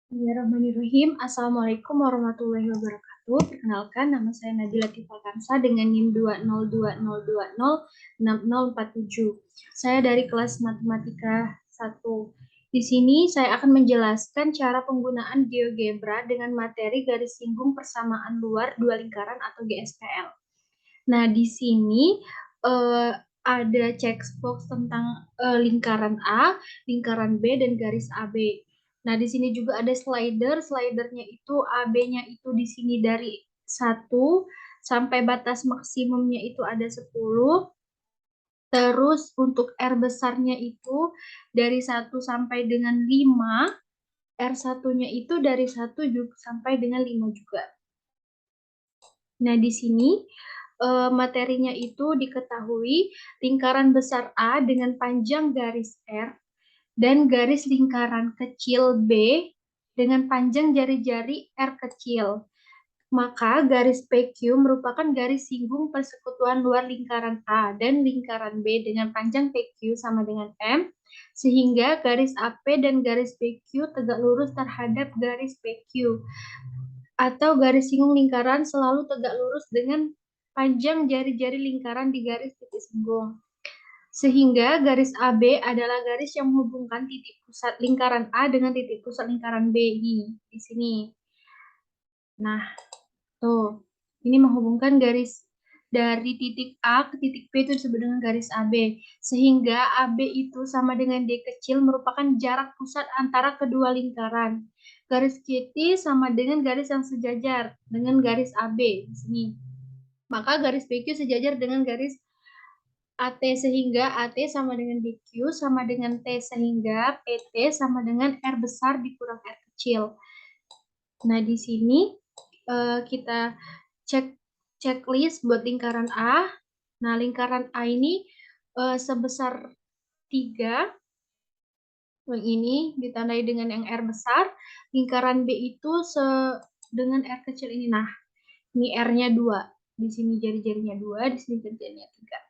Bismillahirrahmanirrahim. Assalamualaikum warahmatullahi wabarakatuh. Perkenalkan, nama saya Nabila Tifalkansa dengan NIM 20220206047. Saya dari kelas Matematika 1. Di sini saya akan menjelaskan cara penggunaan GeoGebra dengan materi garis singgung persamaan luar dua lingkaran atau GSPL. Nah, di sini ada checkbox tentang lingkaran A, lingkaran B, dan garis AB. Nah, di sini juga ada slider. Slidernya itu AB-nya itu di sini dari 1 sampai batas maksimumnya itu ada 10. Terus untuk R besarnya itu dari 1 sampai dengan 5. R1-nya itu dari 1 sampai dengan 5 juga. Nah, di sini materinya itu diketahui lingkaran besar A dengan panjang garis R dan garis lingkaran kecil B dengan panjang jari-jari R kecil. Maka garis PQ merupakan garis singgung persekutuan luar lingkaran A dan lingkaran B dengan panjang PQ sama dengan M, sehingga garis AP dan garis PQ tegak lurus terhadap garis PQ, atau garis singgung lingkaran selalu tegak lurus dengan panjang jari-jari lingkaran di garis titik singgung. Sehingga garis AB adalah garis yang menghubungkan titik pusat lingkaran A dengan titik pusat lingkaran B di sini. Nah, tuh. Ini menghubungkan garis dari titik A ke titik B itu disebut dengan garis AB. Sehingga AB itu sama dengan D kecil merupakan jarak pusat antara kedua lingkaran. Garis QT sama dengan garis yang sejajar dengan garis AB di sini. Maka garis PQ sejajar dengan garis AT, sehingga AT sama dengan BQ sama dengan T, sehingga PT sama dengan R besar dikurang R kecil. Nah, di sini kita checklist buat lingkaran A. Nah, lingkaran A ini sebesar 3. Yang ini ditandai dengan yang R besar. Lingkaran B itu dengan R kecil ini. Nah, ini R-nya 2. Di sini jari-jarinya 2, di sini jari-jarinya 3.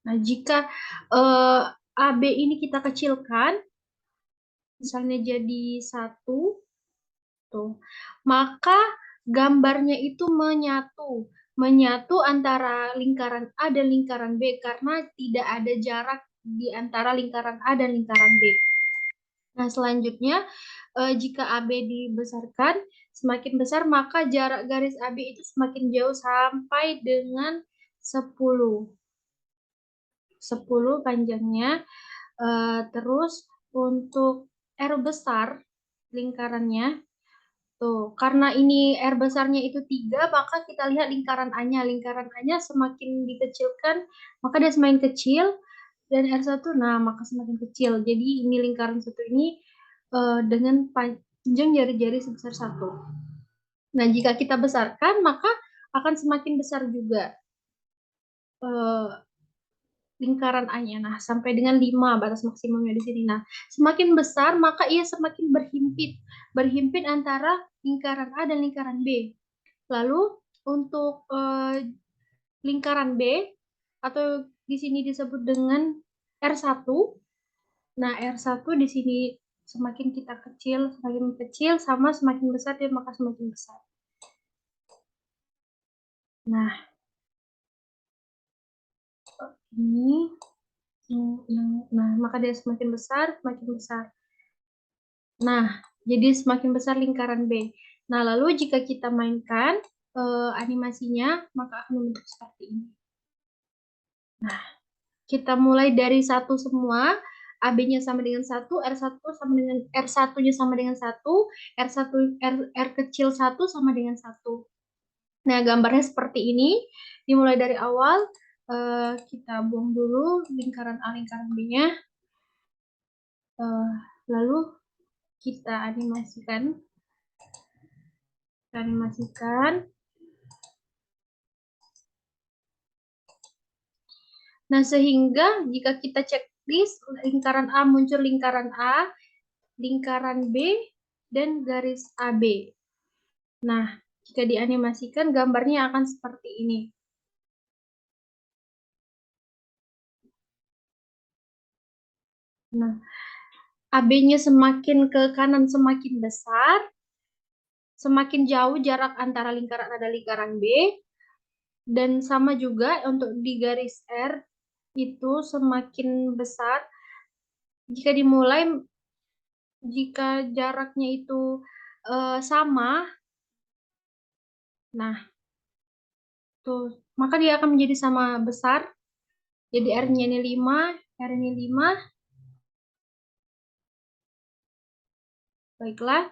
Nah, jika AB ini kita kecilkan, misalnya jadi 1, tuh, maka gambarnya itu menyatu antara lingkaran A dan lingkaran B karena tidak ada jarak di antara lingkaran A dan lingkaran B. Nah, selanjutnya jika AB dibesarkan semakin besar, maka jarak garis AB itu semakin jauh sampai dengan 10 panjangnya. Terus untuk R besar lingkarannya, tuh, karena ini R besarnya itu 3, maka kita lihat lingkaran A-nya. Lingkaran A-nya semakin dikecilkan, maka dia semakin kecil. Dan R1, nah, maka semakin kecil. Jadi ini lingkaran 1 ini dengan panjang jari-jari sebesar 1. Nah, jika kita besarkan, maka akan semakin besar juga lingkaran A-nya. Nah, sampai dengan 5 batas maksimumnya di sini. Nah, semakin besar, maka ia semakin berhimpit antara lingkaran A dan lingkaran B. Lalu untuk lingkaran B atau di sini disebut dengan R1. Nah, R1 di sini semakin kita semakin kecil sama semakin besar dia maka semakin besar. Nah, ini maka dia semakin besar, semakin besar. Nah, jadi semakin besar lingkaran B. Nah, lalu jika kita mainkan animasinya, maka akan membentuk seperti ini. Nah, kita mulai dari 1 semua, AB-nya sama dengan 1, R1 sama dengan R1-nya sama dengan 1, R kecil 1 sama dengan 1. Nah, gambarnya seperti ini. Dimulai dari awal, kita buang dulu lingkaran A, lingkaran B-nya. Lalu kita animasikan. Nah, sehingga jika kita checklist lingkaran A muncul lingkaran A, lingkaran B, dan garis AB. Nah, jika dianimasikan gambarnya akan seperti ini. Nah, AB-nya semakin ke kanan semakin besar, semakin jauh jarak antara lingkaran A dan lingkaran B, dan sama juga untuk di garis R itu semakin besar jika dimulai jika jaraknya itu sama, nah tuh maka dia akan menjadi sama besar. Jadi R-nya ini 5, R ini 5. Baiklah,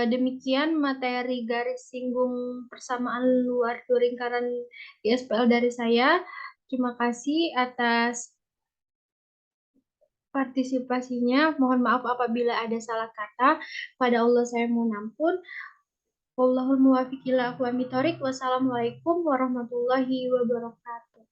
demikian materi garis singgung persamaan luar dua lingkaran ISPL dari saya. Terima kasih atas partisipasinya. Mohon maaf apabila ada salah kata. Pada Allah saya mohon ampun. Wallahul muwaffiq ila aqwamit thoriq. Wassalamualaikum warahmatullahi wabarakatuh.